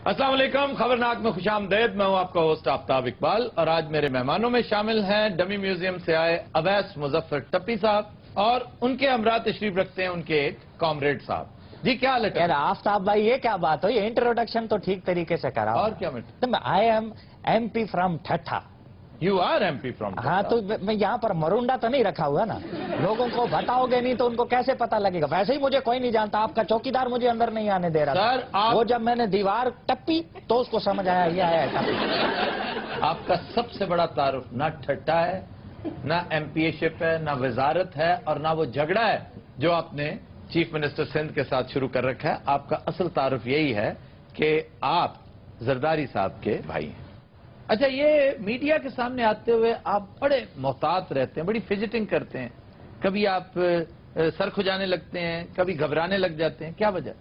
अस्सलाम वालेकुम, खबरनाक में खुशामदीद। मैं हूं आपका होस्ट आफ्ताब इकबाल और आज मेरे मेहमानों में शामिल हैं डमी म्यूजियम से आए अवैस मुजफ्फर टप्पी साहब और उनके हमरा तशरीफ रखते हैं उनके एक कॉमरेड साहब। जी क्या हाल है? आफ्ताब भाई ये क्या बात हो, ये इंट्रोडक्शन तो ठीक तरीके से करा और क्या matter? I am MP from Thatta. You are MP from? हाँ तो मैं यहाँ पर मरुंडा तो नहीं रखा हुआ ना, लोगों को बताओगे नहीं तो उनको कैसे पता लगेगा। वैसे ही मुझे कोई नहीं जानता, आपका चौकीदार मुझे अंदर नहीं आने दे रहा सर, था। वो जब मैंने दीवार टप्पी तो उसको समझ आया ये आया टप्पी। आपका सबसे बड़ा तारुफ ना ठट्टा है, ना MPA-शिप है, ना वजारत है और ना वो झगड़ा है जो आपने चीफ मिनिस्टर सिंध के साथ शुरू कर रखा है। आपका असल तारुफ यही है कि आप जरदारी साहब के भाई हैं। अच्छा, ये मीडिया के सामने आते हुए आप बड़े मोहतात रहते हैं, बड़ी फिजिटिंग करते हैं, कभी आप सर खुजाने लगते हैं, कभी घबराने लग जाते हैं, क्या वजह?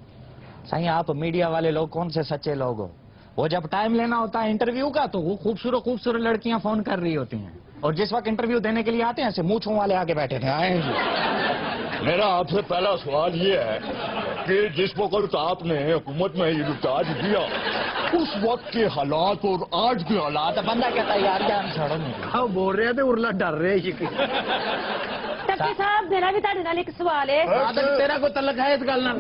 सही आप मीडिया वाले लोग कौन से सच्चे लोग हो? वो जब टाइम लेना होता है इंटरव्यू का तो वो खूबसूरत खूबसूरत लड़कियां फोन कर रही होती हैं, और जिस वक्त इंटरव्यू देने के लिए आते हैं ऐसे मूंछों वाले आगे बैठे थे। आए मेरा आपसे पहला सवाल ये है कि जिस वक्त आपने हुकूमत में ये रिचार्ज दिया उस वक्त के हालात और आज के हालात बंदा कहता है यार जान छोड़ो नहीं बोल रहे थे उर्ला डर रहे टप्पी साहब मेरा भी ਤੁਹਾਡੇ ਨਾਲ ਇੱਕ ਸਵਾਲ ਹੈ। तेरा को तलक है इस गल ना?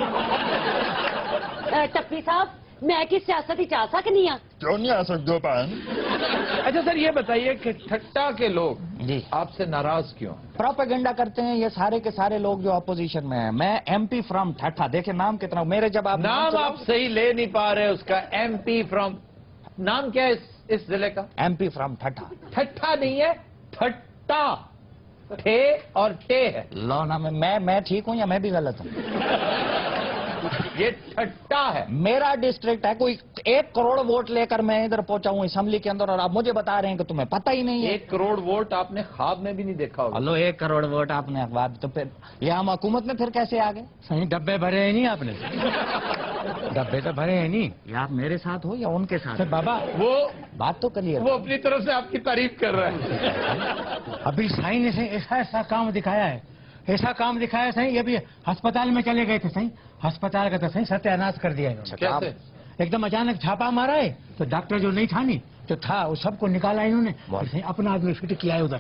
टप्पी साहब मैं की सियासत ही चाह सकनी हाँ? क्यों नहीं आ सकते हो बहन? अच्छा सर, ये बताइए कि ठट्टा के लोग जी आपसे नाराज क्यों? प्रोपेगेंडा करते हैं ये सारे के सारे लोग जो अपोजिशन में हैं। मैं MP फ्रॉम ठट्ठा, देखे नाम कितना मेरे, जब आप नाम आप सही ले नहीं पा रहे उसका। MP फ्रॉम, नाम क्या है इस जिले का? MP फ्रॉम ठट्ठा। ठट्ठा नहीं है, ठट्टा, ठे और टे है। लो ना मैं ठीक हूँ या मैं भी गलत हूँ? ये ठट्टा है। मेरा डिस्ट्रिक्ट है, कोई 1 करोड़ वोट लेकर मैं इधर पहुंचा हूँ असेंबली के अंदर और आप मुझे बता रहे हैं कि तुम्हें पता ही नहीं है। 1 करोड़ वोट आपने ख्वाब में भी नहीं देखा होगा। हेलो 1 करोड़ वोट आपने अखबार, तो फिर ये हम हुकूमत में फिर कैसे आ गए? सही डब्बे भरे हैं नहीं आपने? डब्बे तो भरे हैं नहीं। या आप मेरे साथ हो या उनके साथ? सर बाबा वो बात तो क्लियर। वो अपनी तरफ से आपकी तारीफ कर रहा है। अभी साईं ने सही ऐसा काम दिखाया है, ऐसा काम दिखाया सही। अभी अस्पताल में चले गए थे सही, अस्पताल का तो सही सत्यानाश कर दिया इन्होंने। कैसे? एकदम अचानक छापा मारा है तो डॉक्टर जो नहीं था नहीं तो था वो सबको निकाला इन्होंने, सही अपना आदमी फिट किया है उधर।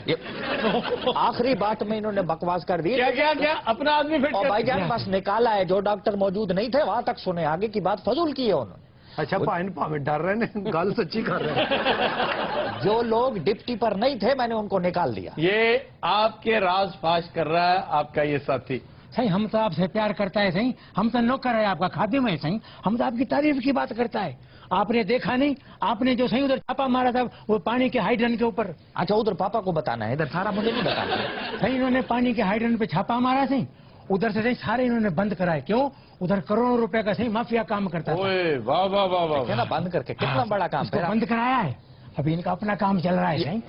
आखिरी बात में इन्होंने बकवास कर दी। क्या क्या क्या अपना आदमी फिट और कर? भाईजान बस निकाला है, जो डॉक्टर मौजूद नहीं थे वहां तक सुने, आगे की बात फजूल की है उन्होंने। अच्छा भावे डर रहे हैं, गल सच्ची कर रहे हैं। जो लोग डिप्टी पर नहीं थे मैंने उनको निकाल दिया। ये आपके राज फाश कर रहा है आपका ये साथी। सही हम तो आपसे प्यार करता है सही, हम तो नौकर है आपका, खादिम है सही, हम तो आपकी तारीफ की बात करता है। आपने देखा नहीं, आपने जो सही उधर छापा मारा था वो पानी के हाइड्रन के ऊपर। अच्छा उधर पापा को बताना है, इधर सारा मुझे नहीं बताना। सही इन्होंने पानी के हाइड्रन पे छापा मारा सही, उधर से सही सारे इन्होंने बंद कराए। क्यों? उधर करोड़ों रुपए का सही माफिया काम करता था। ओए वाह वाह वाह वाह। क्या ना बंद करके कितना बड़ा काम उसको है। बंद कराया है, अभी इनका अपना काम चल रहा है सही।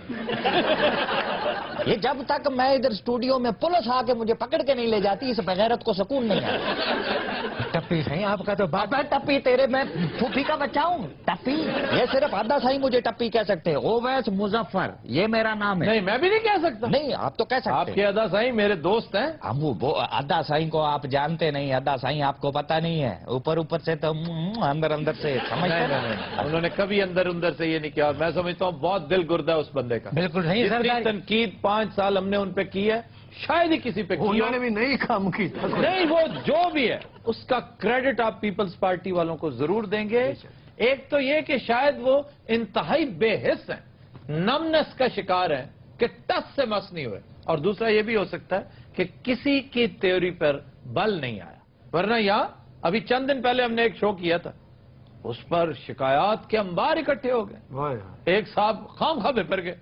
ये जब तक मैं इधर स्टूडियो में पुलिस आके मुझे पकड़ के नहीं ले जाती इस बगैरत को सुकून नहीं है। टप्पी सही आपका तो बाप। अबे टप्पी तेरे, मैं फूफी का बच्चा हूँ? टप्पी ये सिर्फ अद्दा साई मुझे टप्पी कह सकते हैं। ओवैस मुजफ्फर ये मेरा नाम है। नहीं मैं भी नहीं कह सकता। नहीं आप तो कह सकते आपके हैं। अदा साईं मेरे दोस्त हैं। हम वो अद्दा साई को आप जानते नहीं, अद्दा साई आपको पता नहीं है, ऊपर ऊपर से तो अंदर अंदर से समझते नहीं। उन्होंने कभी अंदर अंदर से ये नहीं किया। मैं समझता हूँ बहुत दिल गुर्दा है उस बंदे का। बिल्कुल सही जितनी सरदार। तनकीद 5 साल हमने उन पे की है शायद ही किसी पे की हो। उन्होंने भी नहीं काम की। नहीं, वो जो भी है उसका क्रेडिट आप पीपल्स पार्टी वालों को जरूर देंगे। एक तो ये कि शायद वो इंतहाई बेहिस हैं, नमनेस का शिकार हैं कि टस से मस नहीं हुए, और दूसरा ये भी हो सकता है कि किसी की थ्योरी पर बल नहीं आया। वरना यहाँ अभी चंद दिन पहले हमने एक शो किया था, उस पर शिकायत के अंबार इकट्ठे हो गए। एक साहब खामखा बेपर गए,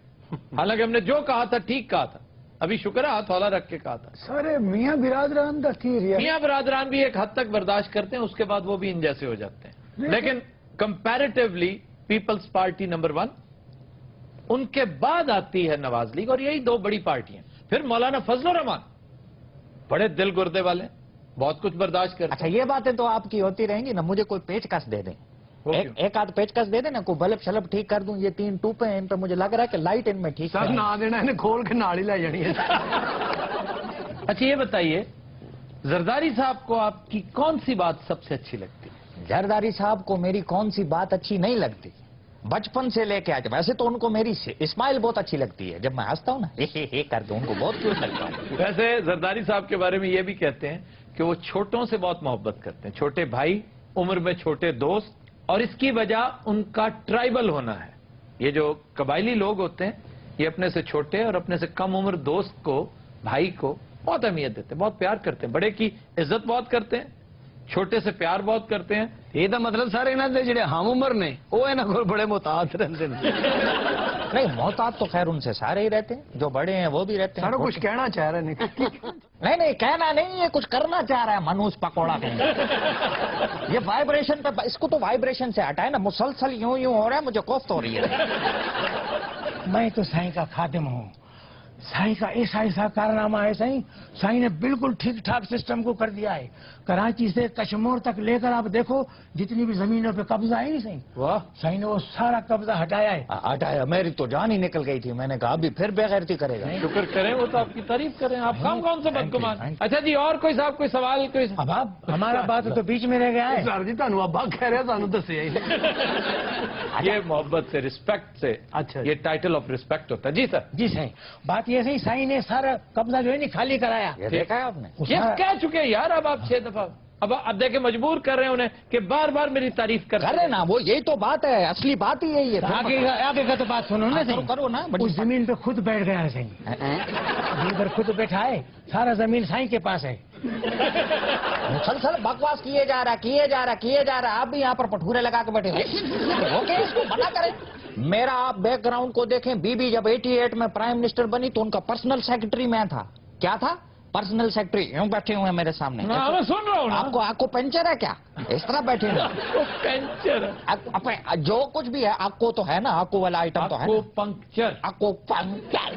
हालांकि हमने जो कहा था ठीक कहा था। अभी शुक्र है हाथ हौला रख के कहा था। सारे मियाँ बिरादरान का थी रिया। मियाँ बरादरान भी एक हद तक बर्दाश्त करते हैं, उसके बाद वो भी इन जैसे हो जाते हैं। लेकिन कंपैरेटिवली पीपल्स पार्टी नंबर 1, उनके बाद आती है नवाज लीग, और यही 2 बड़ी पार्टियां। फिर मौलाना फजल रहमान बड़े दिल गुर्दे वाले, बहुत कुछ बर्दाश्त करते। अच्छा ये बातें तो आपकी होती रहेंगी ना, मुझे कोई पेचकस दे दें, एक आध पेचकस दे देना, कोई बल्ब शलब ठीक कर दूं। ये 3 टूपे हैं इन पे मुझे लग रहा है कि लाइट इनमें ठीक सर है। ना देना इन्हें खोल के नाली ला जानी है। अच्छा ये बताइए, जरदारी साहब को आपकी कौन सी बात सबसे अच्छी लगती है? जरदारी साहब को मेरी कौन सी बात अच्छी नहीं लगती, बचपन से लेके आज। वैसे तो उनको मेरी स्माइल बहुत अच्छी लगती है, जब मैं हंसता हूँ ना हे करके उनको बहुत क्यूट लगता है। वैसे जरदारी साहब के बारे में ये भी कहते हैं कि वो छोटों से बहुत मोहब्बत करते हैं, छोटे भाई, उम्र में छोटे दोस्त, और इसकी वजह उनका ट्राइबल होना है। ये जो कबायली लोग होते हैं ये अपने से छोटे और अपने से कम उम्र दोस्त को, भाई को बहुत अहमियत देते हैं, बहुत प्यार करते हैं, बड़े की इज्जत बहुत करते हैं, छोटे से प्यार बहुत करते हैं। ਇਹ ਤਾਂ ਮਤਲਬ ਸਾਰੇ ਇਹਨਾਂ ਦੇ ਜਿਹੜੇ ਹਮ ਉਮਰ ਨੇ ਉਹ ਇਹਨਾਂ ਕੋਲ ਬੜੇ ਮੁਤਾਦ ਰਹਿੰਦੇ ਨੇ। नहीं, मोहताज तो खैर उनसे सारे ही रहते हैं, जो बड़े हैं वो भी रहते हैं। ਸਾਰਾ ਕੁਝ ਕਹਿਣਾ ਚਾਹ ਰਹੇ ਨੇ। नहीं कहना नहीं है, कुछ करना चाह रहा है मनोज पकौड़ा कहीं। ये वाइब्रेशन पे, इसको तो वाइब्रेशन से हटाए ना, मुसलसल यूं यूं हो रहा है, मुझे कोफ्त हो रही है। मैं तो साईं का खादिम हूँ। साईं का ऐसा कारनामा है साईं, साईं ने बिल्कुल ठीक ठाक सिस्टम को कर दिया है। कराची से कश्मीर तक लेकर आप देखो जितनी भी जमीनों पे कब्जा है नहीं साईं, वाह, साईं ने वो सारा कब्जा हटाया है। हटाया, मेरी तो जान ही निकल गई थी। मैंने कहा अभी फिर बेगैरती करेगा। शुक्र करें, वो तो आपकी तारीफ करें। आप कौन से बदगुमान। अच्छा जी, और कोई साहब कोई सवाल कोई? अब आप हमारा बात तो बीच में रह गया है। ਸਰ ਜੀ ਤੁਹਾਨੂੰ ਅੱਬਾ ਕਹਿ ਰਿਹਾ, ਸਾਨੂੰ ਦੱਸਿਆ ਹੀ ਨਹੀਂ। ये मोहब्बत से, रिस्पेक्ट से, अच्छा। ये टाइटल ऑफ रिस्पेक्ट होता है। जी सर। जी साईं, बात ये सही, साईं ने सारा कब्जा जो है नहीं खाली कराया। ये देखा है आपने? वो ये सारा- कह चुके हैं यार, अब आप 6 दफा, अब देखे मजबूर कर रहे हैं उन्हें कि बार बार मेरी तारीफ कर करे ना, वो यही तो बात है, असली बात ही यही है। आगे का तो बात सुनो ना करो, साईं। करो ना, बड़ी उस जमीन पे खुद बैठ गया है साईं, इधर खुद बैठा है, सारा जमीन साईं के पास है। मुसलसल बकवास किए जा रहा। आप भी यहाँ पर पठूरे लगा के बैठे हो। ओके, इसको मना करें। मेरा आप बैकग्राउंड को देखें, बीबी जब 88 में प्राइम मिनिस्टर बनी तो उनका पर्सनल सेक्रेटरी मैं था। क्या था? Personal secretary. यूं बैठे हुए हैं मेरे सामने। हाँ, मैं सुन रहा हूँ ना। आपको पंचर है क्या? इस तरह बैठे हुए आपको पंचर, जो कुछ भी है आपको तो है ना, आपको वाला आइटम तो है आपको ना? पंक्चर, आपको पंचर।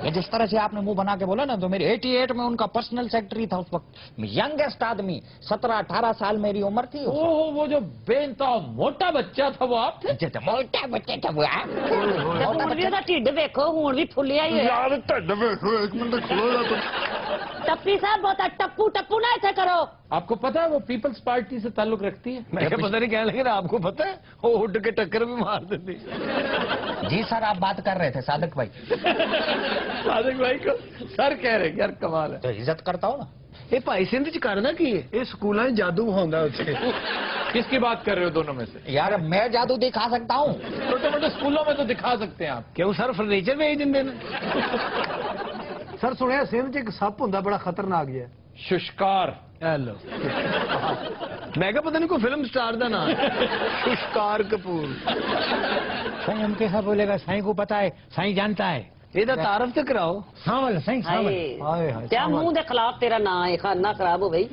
ये जिस तरह से आपने मुंह बना के बोला ना, तो मेरी 88 में उनका पर्सनल सेक्रेटरी था उस वक्त। यंगेस्ट आदमी, 17-18 साल मेरी उम्र थी। ओह, वो जो बेनता मोटा बच्चा था वो आप थे? मोटा बच्चे थे वो। ਹੁਣ ਵੀ ਉਹਦਾ ਢਿੱਡ ਵੇਖੋ, ਹੁਣ ਵੀ ਫੁੱਲਿਆ ਹੀ ਹੋਇਆ। यार ढिड वेखो, एक मिनट खलो जा तुम। ਟੱਪੀ ਸਾਹਿਬ ਬਹੁਤਾ ਟੱਪੂ ਨਾ ਇੱਥੇ ਕਰੋ। आपको पता है वो पीपल्स पार्टी से ताल्लुक रखती है? मैं क्या पता नहीं कहने लगे ना, आपको पता है वो उठ के टक्कर भी मार देती। जी सर, आप बात कर रहे थे सादिक भाई। सादिक भाई को सर कह रहे, यार कमाल है। तो इज्जत करता हो ना। ਇਹ ਭਾਈ ਸਿੰਧ ਚ ਕਰਨਾ ਕੀ ਹੈ? ਇਹ ਸਕੂਲਾਂ 'ਚ ਜਾਦੂ ਹੁੰਦਾ ਉੱਥੇ। किसकी बात कर रहे हो दोनों में से? यार मैं जादू दिखा सकता हूँ। छोटे मोटे स्कूलों में तो दिखा सकते हैं आप। ਕਿਉਂ ਸਰ ਫਰਨੀਚਰ ਵੇਚ ਦਿੰਦੇ ਨੇ? ਸਰ ਸੁਣਿਆ ਸਿੰਧ 'ਚ ਇੱਕ ਸੱਪ ਹੁੰਦਾ ਬੜਾ ਖਤਰਨਾਕ ਜਿਹਾ। शुष्कार। ਹੈਲੋ। ਮੈਂ ਕਿਹਾ ਪਤਾ ਨਹੀਂ ਕੋਈ ਫਿਲਮ ਸਟਾਰ ਦਾ ਨਾਮ ਹੈ। ਸ਼ੁਸ਼ਕਾਰ ਕਪੂਰ। साईं हम कैसा बोलेगा, साईं को पता है, साईं जानता है। ਇਹਦਾ ਤਾਰਫ ਤੇ ਕਰਾਓ। सावल साईं, सावल। ਹਾਏ ਹਾਏ। ਤੇ ਮੂੰਹ ਦੇ ਖਿਲਾਫ ਤੇਰਾ ਨਾਂ ਹੈ, ਖਾਨਾ ਖਰਾਬ ਹੋ ਗਈ।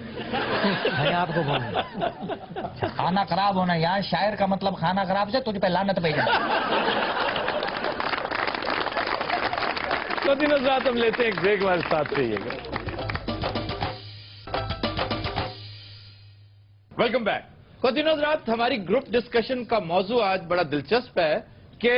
साईं आपको बोलूं, खाना खराब होना, यहाँ शायर का मतलब खाना खराब से तुझ पे लानत भेजना। तो दिनों रात हम लेते हैं एक ब्रेक, हमारे साथ रहिएगा। Welcome back. तो दिनों रात हमारी ग्रुप डिस्कशन का मौजू आज बड़ा दिलचस्प है कि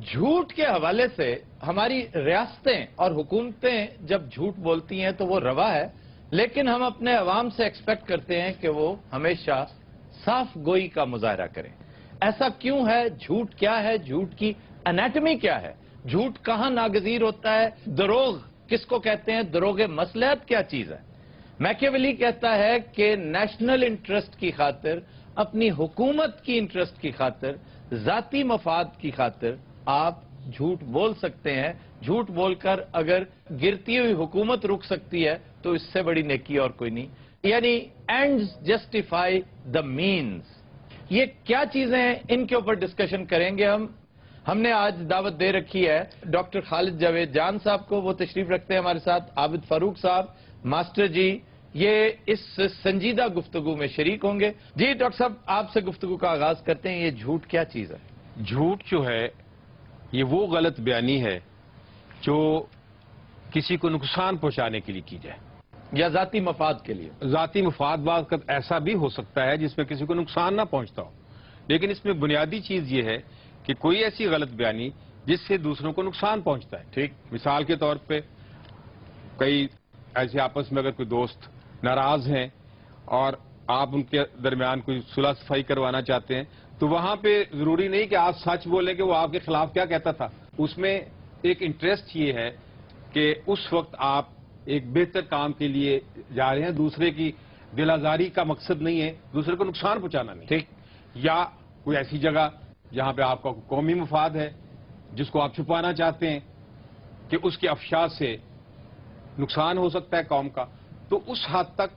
झूठ के हवाले से हमारी रियासतें और हुकूमतें जब झूठ बोलती हैं तो वो रवा है, लेकिन हम अपने अवाम से एक्सपेक्ट करते हैं कि वो हमेशा साफ गोई का मुजाहरा करें। ऐसा क्यों है? झूठ क्या है? झूठ की एनाटमी क्या है? झूठ कहाँ नागजीर होता है? दरोग किसको कहते हैं? दरोगे मसलहत क्या चीज है? मैकियावेली कहता है कि नेशनल इंटरेस्ट की खातिर, अपनी हुकूमत की इंटरेस्ट की खातिर, जाती मफाद की खातिर आप झूठ बोल सकते हैं। झूठ बोलकर अगर गिरती हुई हुकूमत रुक सकती है तो इससे बड़ी नेकी और कोई नहीं। यानी एंड्स जस्टिफाई द मीन्स। ये क्या चीजें हैं, इनके ऊपर डिस्कशन करेंगे हम। हमने आज दावत दे रखी है डॉक्टर खालिद जावेद जान साहब को, वो तशरीफ रखते हैं हमारे साथ। आबिद फारूक साहब, मास्टर जी, ये इस संजीदा गुफ्तगू में शरीक होंगे। जी डॉक्टर साहब, आपसे गुफ्तगू का आगाज करते हैं। ये झूठ क्या चीज है? झूठ जो है ये वो गलत बयानी है जो किसी को नुकसान पहुंचाने के लिए की जाए, या जाती मफाद के लिए? जाती मुफाद का ऐसा भी हो सकता है जिसमें किसी को नुकसान ना पहुंचता हो, लेकिन इसमें बुनियादी चीज ये है कि कोई ऐसी गलत बयानी जिससे दूसरों को नुकसान पहुंचता है। ठीक, मिसाल के तौर पे कई ऐसे आपस में अगर कोई दोस्त नाराज हैं और آپ ان کے درمیان کوئی صلح صفائی کروانا چاہتے ہیں تو وہاں پہ ضروری نہیں کہ آپ سچ بولیں کہ وہ آپ کے خلاف کیا کہتا تھا. اس میں ایک انٹرسٹ یہ ہے کہ اس وقت آپ ایک بہتر کام کے لیے جا رہے ہیں, دوسرے کی دل آزاری کا مقصد نہیں ہے, دوسرے کو نقصان پہنچانا نہیں, ٹھیک, یا کوئی ایسی جگہ جہاں پہ آپ کا قومی مفاد ہے جس کو آپ چھپانا چاہتے ہیں کہ اس کے افشا سے نقصان ہو سکتا ہے قوم کا, تو اس حد تک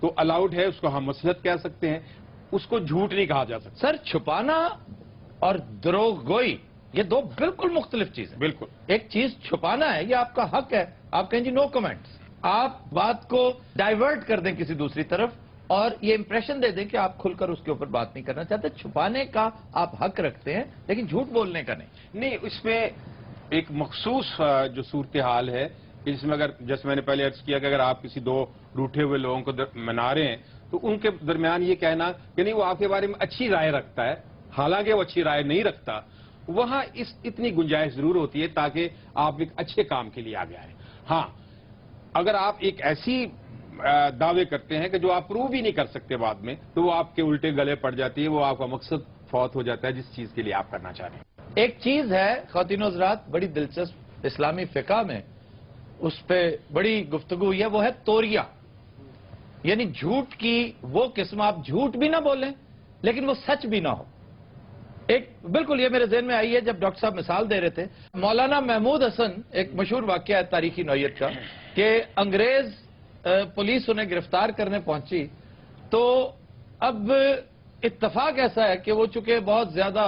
تو الاؤڈ ہے, اس کو ہم مصلحت کہہ سکتے ہیں, اس کو جھوٹ نہیں کہا جا سکتا. سر چھپانا اور دروغ گوئی یہ دو بالکل مختلف چیزیں. بالکل, ایک چیز چھپانا ہے, یہ آپ کا حق ہے, آپ کہیں جی نو کمنٹس, آپ بات کو ڈائیورٹ کر دیں کسی دوسری طرف اور یہ امپریشن دے دیں کہ آپ کھل کر اس کے اوپر بات نہیں کرنا چاہتے. چھپانے کا آپ حق رکھتے ہیں لیکن جھوٹ بولنے کا نہیں. اس میں ایک مخصوص جو صورتحال ہے اس میں, اگر جیسے میں نے پہلے عرض کیا کہ اگر آپ کسی دو روٹھے ہوئے لوگوں کو منا رہے ہیں تو ان کے درمیان یہ کہنا کہ نہیں وہ آپ کے بارے میں اچھی رائے رکھتا ہے حالانکہ وہ اچھی رائے نہیں رکھتا, وہاں اتنی گنجائش ضرور ہوتی ہے تاکہ آپ ایک اچھے کام کے لیے آگے آئیں. ہاں, اگر آپ ایک ایسی دعوے کرتے ہیں کہ جو آپ پروو بھی نہیں کر سکتے بعد میں, تو وہ آپ کے الٹے گلے پڑ جاتی ہے, وہ آپ کا مقصد فوت ہو جاتا ہے جس چیز کے لیے آپ کرنا چاہ رہے ہیں. ایک چیز ہے خواتین و حضرات بڑی دلچسپ اسلامی فقہ میں اس پہ بڑی گفتگو ہوئی ہے, وہ ہے توریہ, یعنی جھوٹ کی وہ قسم, آپ جھوٹ بھی نہ بولیں لیکن وہ سچ بھی نہ ہو. ایک بالکل یہ میرے ذہن میں آئی ہے جب ڈاکٹر صاحب مثال دے رہے تھے, مولانا محمود حسن, ایک مشہور واقعہ ہے تاریخی نوعیت کا کہ انگریز پولیس انہیں گرفتار کرنے پہنچی, تو اب اتفاق ایسا ہے کہ وہ چونکہ بہت زیادہ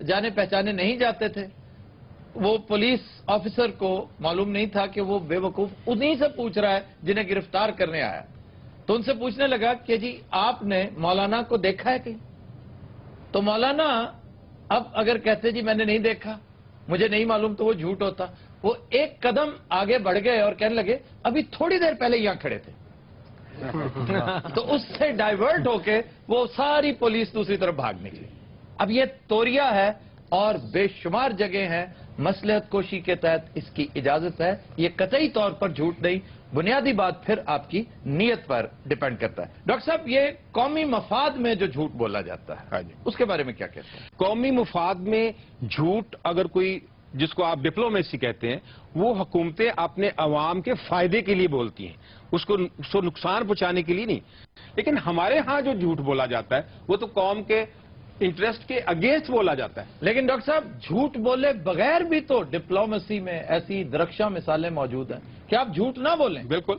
جانے پہچانے نہیں جاتے تھے, وہ پولیس آفیسر کو معلوم نہیں تھا کہ وہ بے وقوف انہی سے پوچھ رہا ہے جنہیں گرفتار کرنے آیا. تو ان سے پوچھنے لگا کہ جی آپ نے مولانا کو دیکھا ہے کہیں؟ تو مولانا اب اگر کہتے جی میں نے نہیں دیکھا, مجھے نہیں معلوم, تو وہ جھوٹ ہوتا. وہ ایک قدم آگے بڑھ گئے اور کہنے لگے ابھی تھوڑی دیر پہلے یہاں کھڑے تھے. تو اس سے ڈائیورٹ ہو کے وہ ساری پولیس دوسری طرف بھاگ نکلی. اب یہ توریہ ہے اور بے شمار جگہ ہیں, مصلحت کوشی کے تحت اس کی اجازت ہے, یہ قطعی طور پر جھوٹ نہیں. بنیادی بات پھر آپ کی نیت پر ڈیپینڈ کرتا ہے. ڈاکٹر صاحب یہ قومی مفاد میں جو جھوٹ بولا جاتا ہے اس کے بارے میں کیا کہتے ہیں؟ قومی مفاد میں جھوٹ اگر کوئی جس کو آپ ڈپلومیسی کہتے ہیں, وہ حکومتیں اپنے عوام کے فائدے کے لیے بولتی ہیں, اس کو نقصان پہنچانے کے لیے نہیں. لیکن ہمارے ہاں جو جھوٹ بولا جاتا ہے وہ تو قوم کے انٹرسٹ کے اگینسٹ بولا جاتا ہے. لیکن ڈاکٹر صاحب جھوٹ بولے بغیر بھی تو ڈپلومیسی میں ایسی درخشاں مثالیں موجود ہیں کہ آپ جھوٹ نہ بولیں, بالکل,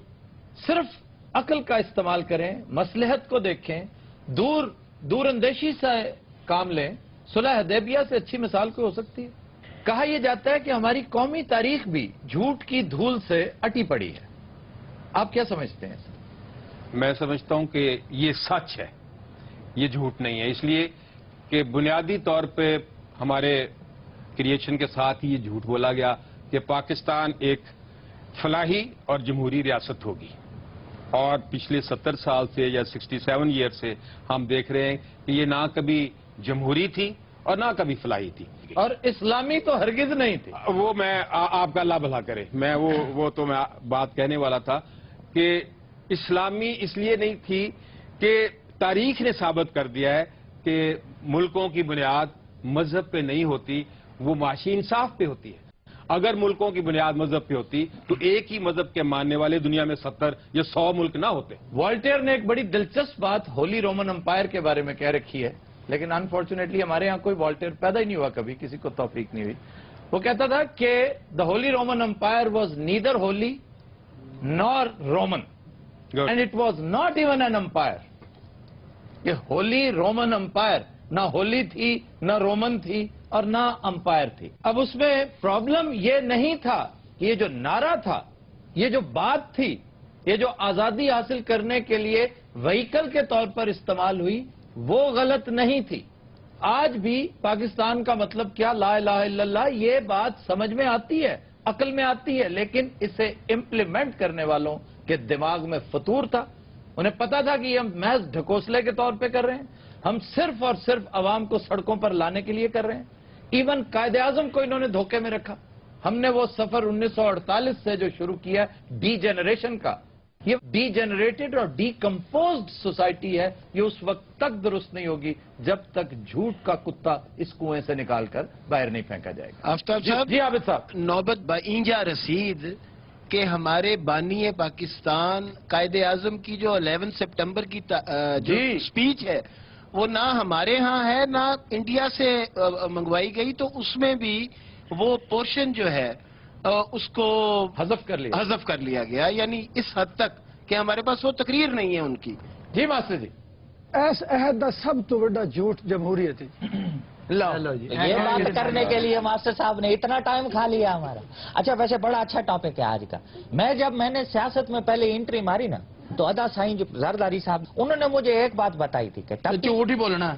صرف عقل کا استعمال کریں, مصلحت کو دیکھیں, دور اندیشی سے کام لیں. صلح حدیبیہ سے اچھی مثال کوئی ہو سکتی ہے؟ کہا یہ جاتا ہے کہ ہماری قومی تاریخ بھی جھوٹ کی دھول سے اٹی پڑی ہے. آپ کیا سمجھتے ہیں؟ میں سمجھتا ہوں کہ یہ سچ ہے, یہ جھوٹ نہیں ہے, اس لیے کہ بنیادی طور پہ ہمارے کریشن کے ساتھ ہی یہ جھوٹ بولا گیا کہ پاکستان ایک فلاحی اور جمہوری ریاست ہوگی, اور پچھلے 70 سال سے یا 67 ایئر سے ہم دیکھ رہے ہیں کہ یہ نہ کبھی جمہوری تھی اور نہ کبھی فلاحی تھی, اور اسلامی تو ہرگز نہیں تھی. وہ میں آپ کا اللہ بھلا کرے, میں وہ تو میں بات کہنے والا تھا کہ اسلامی اس لیے نہیں تھی کہ تاریخ نے ثابت کر دیا ہے کہ ملکوں کی بنیاد مذہب پہ نہیں ہوتی, وہ معاشی انصاف پہ ہوتی ہے. اگر ملکوں کی بنیاد مذہب پہ ہوتی تو ایک ہی مذہب کے ماننے والے دنیا میں 70 یا 100 ملک نہ ہوتے. والٹیر نے ایک بڑی دلچسپ بات ہولی رومن امپائر کے بارے میں کہہ رکھی ہے, لیکن انفارچونیٹلی ہمارے ہاں کوئی والٹیر پیدا ہی نہیں ہوا, کبھی کسی کو توفیق نہیں ہوئی. وہ کہتا تھا کہ the holy Roman empire was neither holy nor Roman and it was not even an empire. یہ ہولی رومن امپائر نہ ہولی تھی, نہ رومن تھی, اور نہ امپائر تھی. اب اس میں پرابلم یہ نہیں تھا کہ یہ جو نعرہ تھا, یہ جو بات تھی, یہ جو آزادی حاصل کرنے کے لیے وہیکل کے طور پر استعمال ہوئی, وہ غلط نہیں تھی. آج بھی پاکستان کا مطلب کیا, لا الہ الا اللہ, یہ بات سمجھ میں آتی ہے, عقل میں آتی ہے, لیکن اسے امپلیمنٹ کرنے والوں کے دماغ میں فطور تھا. انہیں پتا تھا کہ یہ ہم محض ڈھکوسلے کے طور پہ کر رہے ہیں, ہم صرف اور صرف عوام کو سڑکوں پر لانے کے لیے کر رہے ہیں. ایون قائد اعظم کو انہوں نے دھوکے میں رکھا. ہم نے وہ سفر 1948 سے جو شروع کیا ڈی جنریشن کا, یہ ڈی جنریٹڈ اور ڈی کمپوزڈ سوسائٹی ہے. یہ اس وقت تک درست نہیں ہوگی جب تک جھوٹ کا کتا اس کنویں سے نکال کر باہر نہیں پھینکا جائے گا. آفتاب صاحب جی عابد صاحب. نوبت با اینجا رسید کہ ہمارے بانی پاکستان قائد اعظم کی جو 11 سپٹمبر کی جو سپیچ ہے وہ نہ ہمارے ہاں ہے نہ انڈیا سے منگوائی گئی, تو اس میں بھی وہ پورشن جو ہے اس کو حذف کر لیا گیا, یعنی اس حد تک کہ ہمارے پاس وہ تقریر نہیں ہے ان کی. جی ماسٹر جی. اس عہد کا سب تو بڑا جھوٹ جمہوریت ہے. یہ بات کرنے کے لیے ماسٹر صاحب نے اتنا ٹائم کھا لیا ہمارا. اچھا ویسے بڑا اچھا ٹاپک ہے آج کا. جب میں نے سیاست میں پہلے انٹری ماری نا تو ادا سائیں جو زرداری صاحب انہوں نے مجھے ایک بات بتائی تھی کہ جھوٹ ہی بولنا.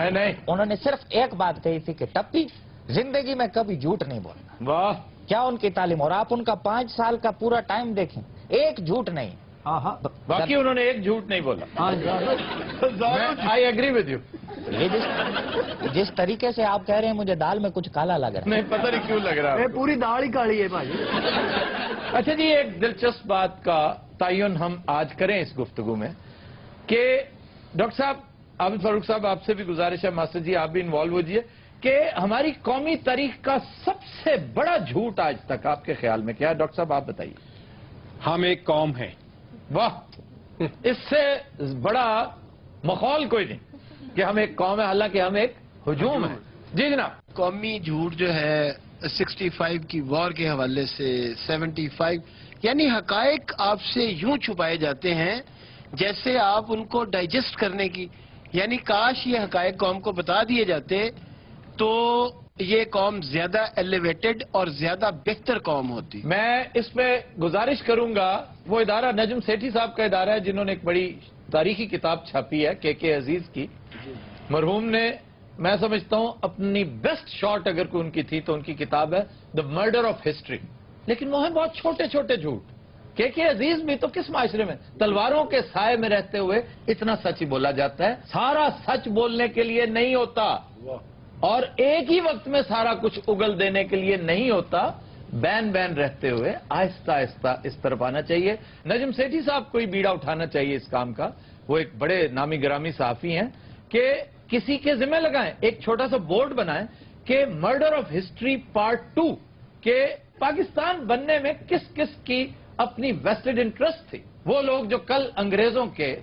نہیں انہوں نے صرف ایک بات کہی تھی کہ ٹپی زندگی میں کبھی جھوٹ نہیں بولنا. واہ کیا ان کی تعلیم, اور آپ ان کا 5 سال کا پورا ٹائم دیکھیں ایک جھوٹ نہیں. باقی انہوں نے ایک جھوٹ نہیں بولا. I agree with you. یہ جس طریقے سے آپ کہہ رہے ہیں مجھے دال میں کچھ کالا لگ رہا ہے. نہیں پتہ نہیں کیوں لگ رہا ہے. پوری دال ہی کالی ہے بھائی. اچھا جی, ایک دلچسپ بات کا تعین ہم آج کریں اس گفتگو میں کہ ڈاکٹر صاحب عابد فاروق صاحب آپ سے بھی گزارش ہے, ماسٹر جی آپ بھی انوالو ہوجیے, کہ ہماری قومی تاریخ کا سب سے بڑا جھوٹ آج تک آپ کے خیال میں کیا ہے؟ ڈاکٹر صاحب آپ بتائیے. ہم ایک قوم ہیں. واہ, اس سے بڑا ماحول کوئی نہیں کہ ہم ایک قوم ہے, حالانکہ ہم ایک ہجوم ہیں. جی جناب. قومی جھوٹ جو ہے 65 کی وار کے حوالے سے 75, یعنی حقائق آپ سے یوں چھپائے جاتے ہیں جیسے آپ ان کو ڈائجسٹ کرنے کی, یعنی کاش یہ حقائق قوم کو بتا دیے جاتے تو یہ قوم زیادہ ایلیویٹڈ اور زیادہ بہتر قوم ہوتی. میں اس پہ گزارش کروں گا, وہ ادارہ نجم سیٹھی صاحب کا ادارہ ہے جنہوں نے ایک بڑی تاریخی کتاب چھاپی ہے کے عزیز کی. مرحوم نے, میں سمجھتا ہوں اپنی بیسٹ شاٹ اگر کوئی ان کی تھی تو ان کی کتاب ہے دا مرڈر آف ہسٹری. لیکن وہ ہیں بہت چھوٹے چھوٹے جھوٹ. کے عزیز بھی تو کس معاشرے میں تلواروں کے سائے میں رہتے ہوئے اتنا سچ ہی بولا جاتا ہے. سارا سچ بولنے کے لیے نہیں ہوتا اور ایک ہی وقت میں سارا کچھ اگل دینے کے لیے نہیں ہوتا. بین رہتے ہوئے آہستہ آہستہ اس طرف آنا چاہیے. نجم سیٹھی صاحب کو ہی بیڑا اٹھانا چاہیے اس کام کا. وہ ایک بڑے نامی گرامی صحافی ہیں کہ کسی کے ذمہ لگائیں, ایک چھوٹا سا بورڈ بنائیں کہ مرڈر آف ہسٹری پارٹ 2, کہ پاکستان بننے میں کس کس کی اپنی ویسٹڈ انٹرسٹ تھی. وہ لوگ جو کل انگریزوں کے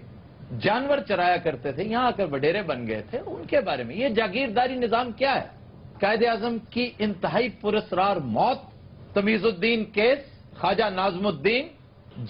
جانور چرایا کرتے تھے, یہاں آ کر وڈیرے بن گئے تھے, ان کے بارے میں. یہ جاگیرداری نظام کیا ہے؟ قائد اعظم کی انتہائی پراسرار موت, تمیز الدین کیس, خواجہ ناظم الدین,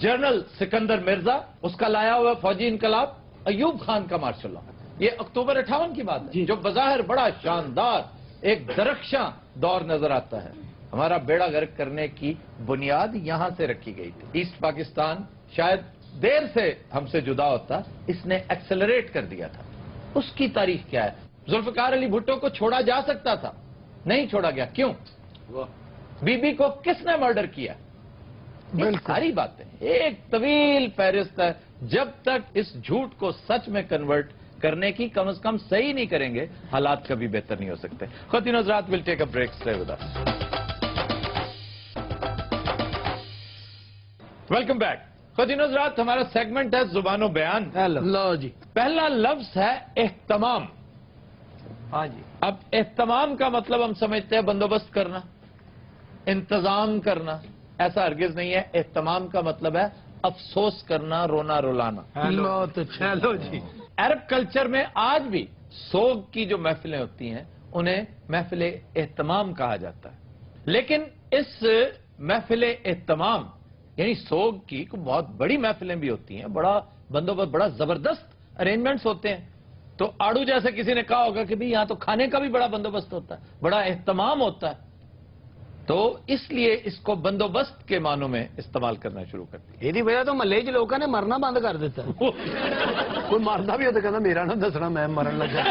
جنرل سکندر مرزا, اس کا لایا ہوا فوجی انقلاب, ایوب خان کا مارشل لا. یہ اکتوبر 58 کی بات ہے جو بظاہر بڑا شاندار ایک درخشاں دور نظر آتا ہے. ہمارا بیڑا غرق کرنے کی بنیاد یہاں سے رکھی گئی تھی. ایسٹ پاکستان شاید دیر سے ہم سے جدا ہوتا, اس نے ایکسلریٹ کر دیا تھا. اس کی تاریخ کیا ہے؟ ذوالفقار علی بھٹو کو چھوڑا جا سکتا تھا, نہیں چھوڑا گیا. کیوں؟ بی بی کو کس نے مرڈر کیا؟ ساری باتیں ایک طویل فہرست ہے. جب تک اس جھوٹ کو سچ میں کنورٹ کرنے کی کم از کم صحیح نہیں کریں گے, حالات کبھی بہتر نہیں ہو سکتے. خواتین حضرات, will take a break. Stay with us. Welcome back. خواتین حضرات, ہمارا سیگمنٹ ہے زبان و بیان. لو جی. پہلا لفظ ہے اہتمام. ہاں جی. اب اہتمام کا مطلب ہم سمجھتے ہیں بندوبست کرنا, انتظام کرنا. ایسا ہرگز نہیں ہے. اہتمام کا مطلب ہے افسوس کرنا, رونا رلانا. لو تو چلو جی. عرب کلچر میں آج بھی سوگ کی جو محفلیں ہوتی ہیں انہیں محفل اہتمام کہا جاتا ہے. لیکن اس محفل اہتمام یعنی سوگ کی بہت بڑی محفلیں بھی ہوتی ہیں, بڑا بندوبست, بڑا زبردست ارینجمنٹس ہوتے ہیں. تو آڑو جیسے کسی نے کہا ہوگا کہ بھی یہاں تو کھانے کا بھی بڑا بندوبست ہوتا ہے, بڑا اہتمام ہوتا ہے. تو اس لیے اس کو بندوبست کے معنوں میں استعمال کرنا شروع کر دیا. یہ وجہ تو محلے چ لوگوں نے مرنا بند کر دیتا. کوئی مردا بھی ہوتا کہنا میرا نہ دسنا میں مرن لگا.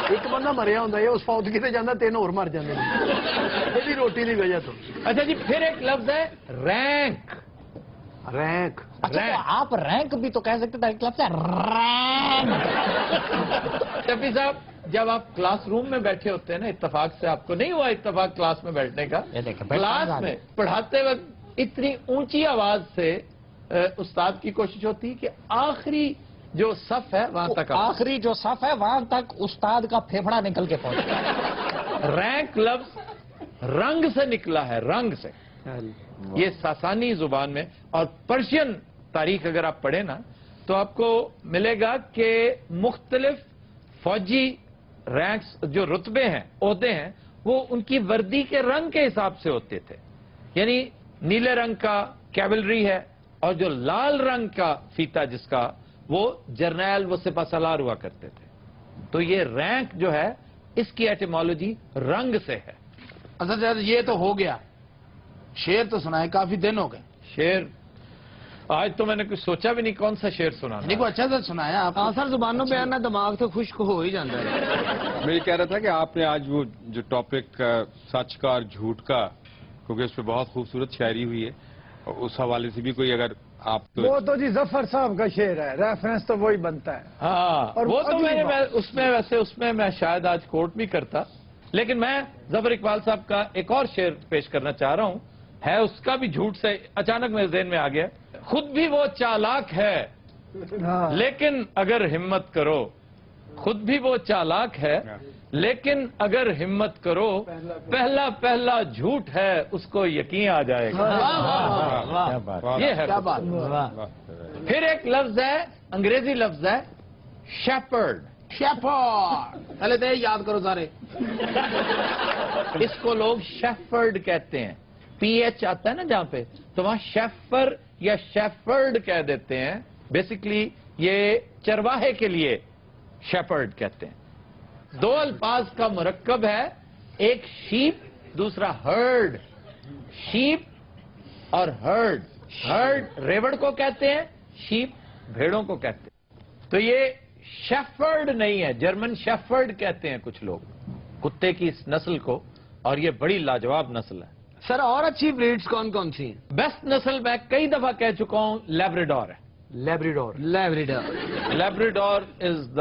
ایک بندہ مریا ہوتا ہے, اس فوت کتے جانا 3 اور مر جاتے ہیں یہ روٹی کی وجہ تو. اچھا جی, پھر ایک لفظ ہے رینک. رینک. اچھا تو آپ رینک بھی تو کہہ سکتے تھے, ایک لفظ ہے رینک. شفیع صاحب, جب آپ کلاس روم میں بیٹھے ہوتے ہیں نا, اتفاق سے آپ کو نہیں ہوا اتفاق کلاس میں بیٹھنے کا, کلاس میں پڑھاتے وقت اتنی اونچی آواز سے उस्ताद की कोशिश होती है कि आखिरी जो सफ है वहां तक आखिरी जो सफ है वहां तक उस्ताद का फेफड़ा निकल के पहुंचे। रैंक लफ्ज रंग से निकला है, रंग से। ये सासानी जुबान में, और पर्शियन तारीख अगर आप पढ़े ना तो आपको मिलेगा कि मुख्तलिफ फौजी रैंक्स जो रुतबे हैं, ओहदे हैं, वो उनकी वर्दी के रंग के हिसाब से होते थे। यानी नीले रंग का कैवलरी है, और जो लाल रंग का फीता जिसका, वो जर्नैल, वो सिपाहसालार हुआ करते थे। तो ये रैंक जो है इसकी एटिमोलॉजी रंग से है। अच्छा सर, ये तो हो गया, शेर तो सुनाए, काफी दिन हो गए। शेर आज तो मैंने कुछ सोचा भी नहीं कौन सा शेर सुनाना। नहीं, को अच्छा से सुनाया आप। हाँ सर, जुबानों पे आना दिमाग तो खुश्क हो ही जाता है। मैं ये कह रहा था कि आपने आज वो जो टॉपिक सच का और झूठ का, क्योंकि उस पर बहुत खूबसूरत शायरी हुई है, और उस हवाले से भी कोई अगर आप वो तो जी जफर साहब का शेर है, रेफरेंस तो वही बनता है। हाँ, और वो तो अगली बात- उसमें मैं शायद आज कोर्ट भी करता, लेकिन मैं जफर इकबाल साहब का एक और शेर पेश करना चाह रहा हूं, है उसका भी झूठ से अचानक मेरे ज़हन में आ गया। खुद भी वो चालाक है, हाँ। लेकिन अगर हिम्मत करो, खुद भी वो चालाक है, लेकिन अगर हिम्मत करो, पहला पहला झूठ है उसको यकीन आ जाएगा। ये है क्या बात। फिर एक लफ्ज है, अंग्रेजी लफ्ज है शेपर्ड। शेफर्ड, पहले तो ये याद करो सारे। इसको लोग शेफर्ड कहते हैं, पीएच आता है ना जहां पे, तो वहां शेफर या शेफर्ड कह देते हैं। बेसिकली ये चरवाहे के लिए शेपर्ड कहते हैं। दो अल्फाज का मुरक्कब है, एक शीप, दूसरा हर्ड। शीप और हर्ड, हर्ड रेवड़ को कहते हैं, शीप भेड़ों को कहते हैं। तो ये शेफर्ड नहीं है, जर्मन शेफर्ड कहते हैं कुछ लोग कुत्ते की इस नस्ल को, और ये बड़ी लाजवाब नस्ल है। सर, और अच्छी ब्रीड्स कौन कौन सी हैं? बेस्ट नस्ल मैं कई दफा कह चुका हूं, लैब्राडोर है। Labrador. Labrador. Labrador is the